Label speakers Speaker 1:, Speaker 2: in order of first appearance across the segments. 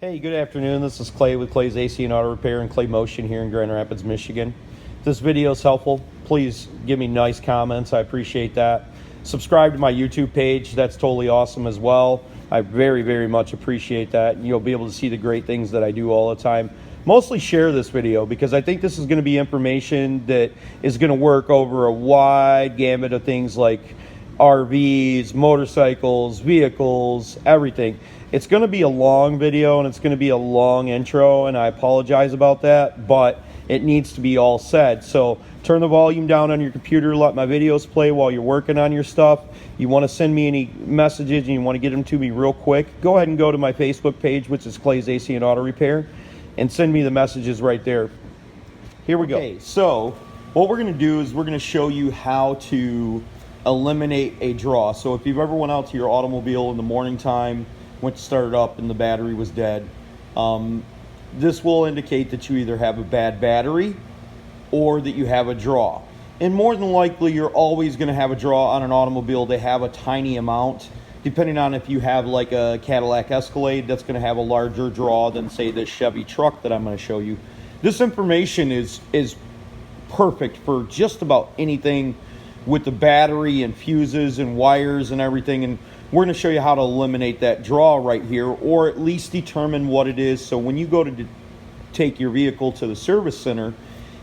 Speaker 1: Hey, good afternoon. This is Clay with Clay's AC and Auto Repair and Clay Motion here in Grand Rapids, Michigan. If this video is helpful, please give me nice comments. I appreciate that. Subscribe to my YouTube page. That's totally awesome as well. I very, very much appreciate that. You'll be able to see the great things that I do all the time. Mostly share this video because I think this is going to be information that is going to work over a wide gamut of things like RVs, motorcycles, vehicles, everything. It's going to be a long video and it's going to be a long intro, and I apologize about that, but it needs to be all said. So turn the volume down on your computer, let my videos play while you're working on your stuff. You want to send me any messages and you want to get them to me real quick, go ahead and go to my Facebook page, which is Clay's AC and Auto Repair, and send me the messages right there. Here we go. Okay, so what we're going to do is we're going to show you how to eliminate a draw. So if you've ever went out to your automobile in the morning time, went to start it up and the battery was dead, this will indicate that you either have a bad battery or that you have a draw. And more than likely, you're always going to have a draw on an automobile. They have a tiny amount, depending on if you have like a Cadillac Escalade, that's going to have a larger draw than say this Chevy truck that I'm going to show you. This information is perfect for just about anything with the battery and fuses and wires and everything, and we're going to show you how to eliminate that draw right here, or at least determine what it is. So when you go to take your vehicle to the service center,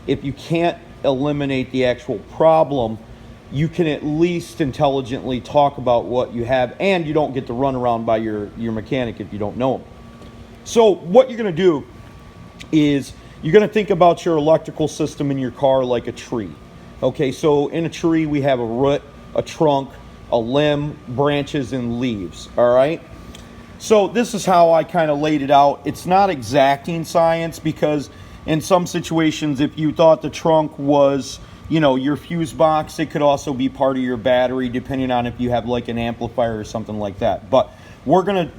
Speaker 1: if you can't eliminate the actual problem, you can at least intelligently talk about what you have, and you don't get to run around by your mechanic if you don't know him. So what you're going to do is you're going to think about your electrical system in your car like a tree. Okay, so in a tree we have a root, a trunk, a limb, branches, and leaves, all right? So this is how I kind of laid it out. It's not exacting science, because in some situations, if you thought the trunk was, you know, your fuse box, it could also be part of your battery, depending on if you have like an amplifier or something like that. But we're going to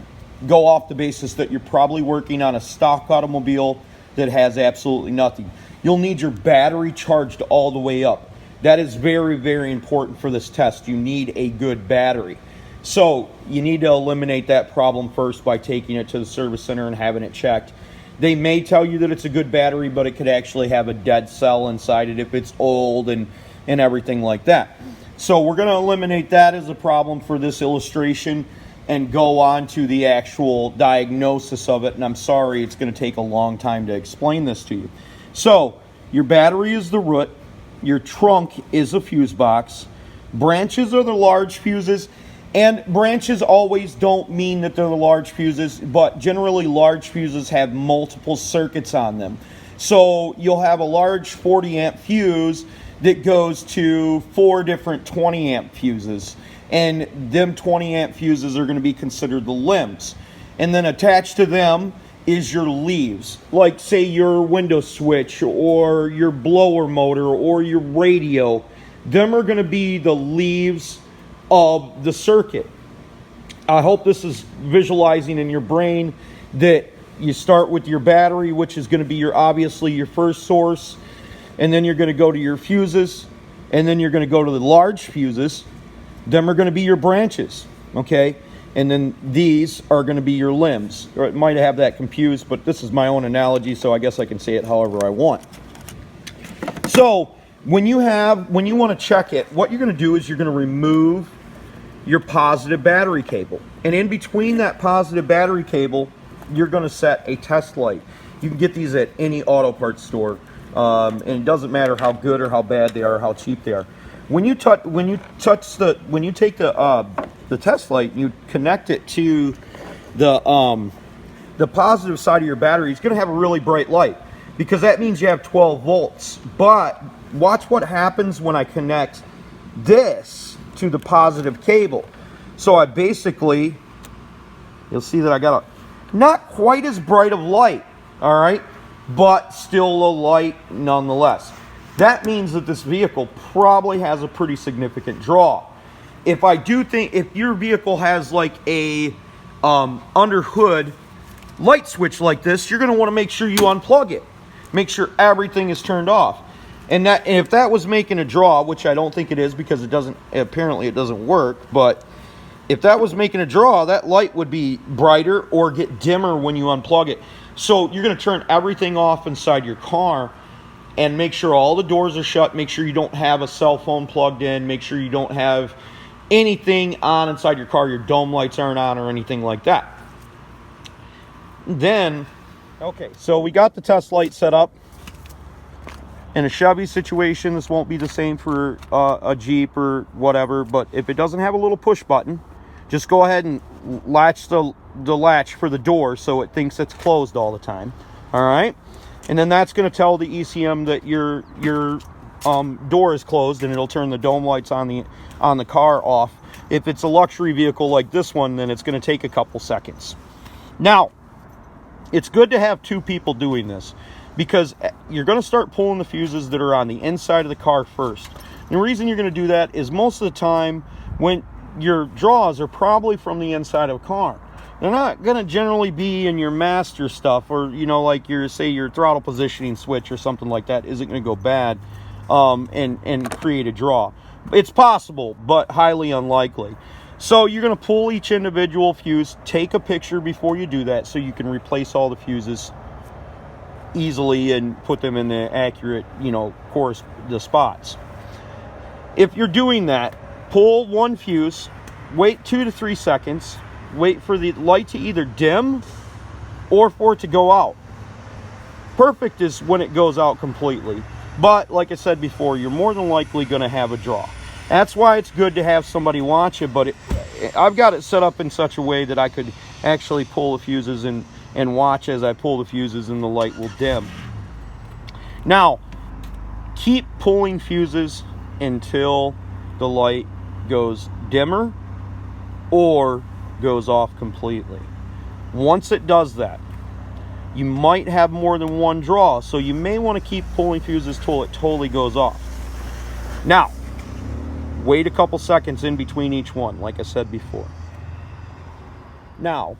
Speaker 1: go off the basis that you're probably working on a stock automobile that has absolutely nothing. You'll need your battery charged all the way up. That is very, very important for this test. You need a good battery. So you need to eliminate that problem first by taking it to the service center and having it checked. They may tell you that it's a good battery, but it could actually have a dead cell inside it if it's old and everything like that. So we're going to eliminate that as a problem for this illustration and go on to the actual diagnosis of it. And I'm sorry, it's going to take a long time to explain this to you. So your battery is the root. Your trunk is a fuse box. Branches are the large fuses, and branches always don't mean that they're the large fuses, but generally large fuses have multiple circuits on them. So you'll have a large 40 amp fuse that goes to 4 different 20 amp fuses, and them 20 amp fuses are going to be considered the limbs. And then attached to them is your leaves, like say your window switch or your blower motor or your radio. Them are going to be the leaves of the circuit. I hope this is visualizing in your brain that you start with your battery, which is going to be obviously your first source, and then you're going to go to your fuses, and then you're going to go to the large fuses. Them are going to be your branches, okay? And then these are going to be your limbs. Or it might have that confused, but this is my own analogy, so I guess I can say it however I want. So when you want to check it, what you're going to do is you're going to remove your positive battery cable. And in between that positive battery cable, you're going to set a test light. You can get these at any auto parts store, and it doesn't matter how good or how bad they are or how cheap they are. When you take the test light and you connect it to the positive side of your battery, it's going to have a really bright light, because that means you have 12 volts. But watch what happens when I connect this to the positive cable. So I basically, you'll see that I got a not quite as bright of light, all right, but still a light nonetheless. That means that this vehicle probably has a pretty significant draw. If your vehicle has like a under hood light switch like this, you're going to want to make sure you unplug it. Make sure everything is turned off. And if that was making a draw, which I don't think it is, because apparently it doesn't work, but If that was making a draw, that light would be brighter or get dimmer when you unplug it. So you're going to turn everything off inside your car and make sure all the doors are shut. Make sure you don't have a cell phone plugged in. Make sure you don't have anything on inside your car. Your dome lights aren't on or anything like that. Then, okay, so we got the test light set up. In a Chevy situation, this won't be the same for a Jeep or whatever, but if it doesn't have a little push button, just go ahead and latch the latch for the door so it thinks it's closed all the time. All right, and then that's going to tell the ECM that your door is closed, and it'll turn the dome lights on the car off. If it's a luxury vehicle like this one, then it's going to take a couple seconds. Now, it's good to have two people doing this, because you're going to start pulling the fuses that are on the inside of the car first. And the reason you're going to do that is most of the time when your draws are probably from the inside of a car. They're not going to generally be in your master stuff, or, you know, like your throttle positioning switch or something like that isn't going to go bad and create a draw. It's possible, but highly unlikely. So you're going to pull each individual fuse, take a picture before you do that so you can replace all the fuses easily and put them in the accurate, the spots. If you're doing that, pull one fuse, wait 2 to 3 seconds, wait for the light to either dim or for it to go out. Perfect is when it goes out completely. But like I said before, you're more than likely going to have a draw. That's why it's good to have somebody watch it, but I've got it set up in such a way that I could actually pull the fuses and watch as I pull the fuses and the light will dim. Now, keep pulling fuses until the light goes dimmer or goes off completely. Once it does that, you might have more than one draw, so you may want to keep pulling fuses till it totally goes off. Now, wait a couple seconds in between each one, like I said before. Now,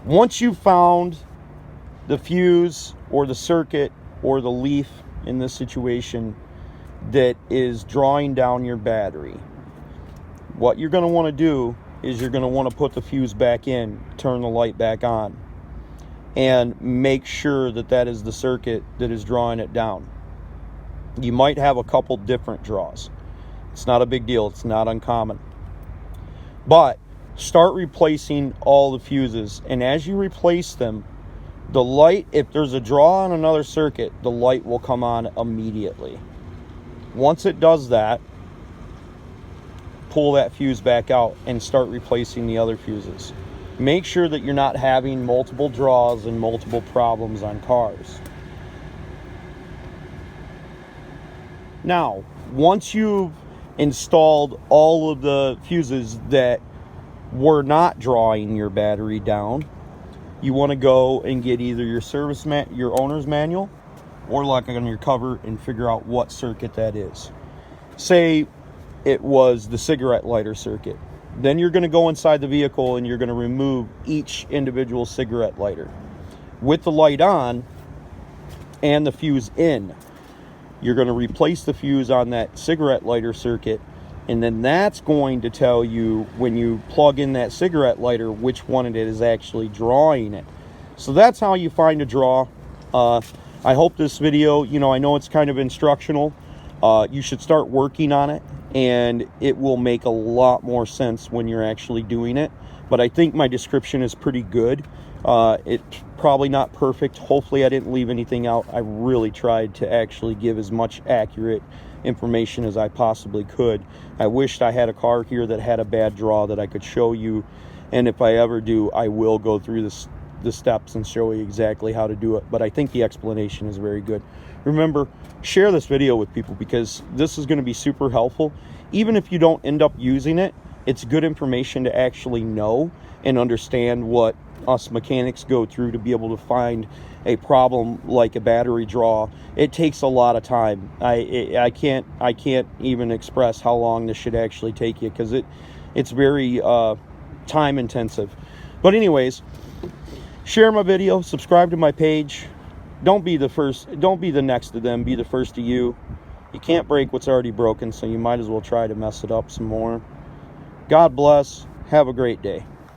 Speaker 1: once you've found the fuse or the circuit or the leaf in this situation that is drawing down your battery, what you're going to want to do is you're going to want to put the fuse back in, turn the light back on, and make sure that that is the circuit that is drawing it down. You might have a couple different draws. It's not a big deal. It's not uncommon. But start replacing all the fuses, and as you replace them, the light, if there's a draw on another circuit, the light will come on immediately. Once it does that, pull that fuse back out and start replacing the other fuses. Make sure that you're not having multiple draws and multiple problems on cars. Now, once you've installed all of the fuses that were not drawing your battery down, you want to go and get either your owner's manual, or look on your cover and figure out what circuit that is. Say it was the cigarette lighter circuit. Then you're going to go inside the vehicle and you're going to remove each individual cigarette lighter with the light on and the fuse in. You're going to replace the fuse on that cigarette lighter circuit, and then that's going to tell you when you plug in that cigarette lighter which one it is actually drawing it. So that's how you find a draw. I hope this video, I know it's kind of instructional. You should start working on it, and it will make a lot more sense when you're actually doing it. But I think my description is pretty good. It's probably not perfect. Hopefully I didn't leave anything out. I really tried to actually give as much accurate information as I possibly could. I wished I had a car here that had a bad draw that I could show you, and if I ever do, I will go through the steps and show you exactly how to do it. But I think the explanation is very good. Remember, share this video with people, because this is going to be super helpful. Even if you don't end up using it, it's good information to actually know and understand what us mechanics go through to be able to find a problem like a battery draw. It takes a lot of time. I can't even express how long this should actually take you, because it's very time intensive. But anyways, share my video, subscribe to my page. Don't be the next to them, be the first to you. You can't break what's already broken, so you might as well try to mess it up some more. God bless. Have a great day.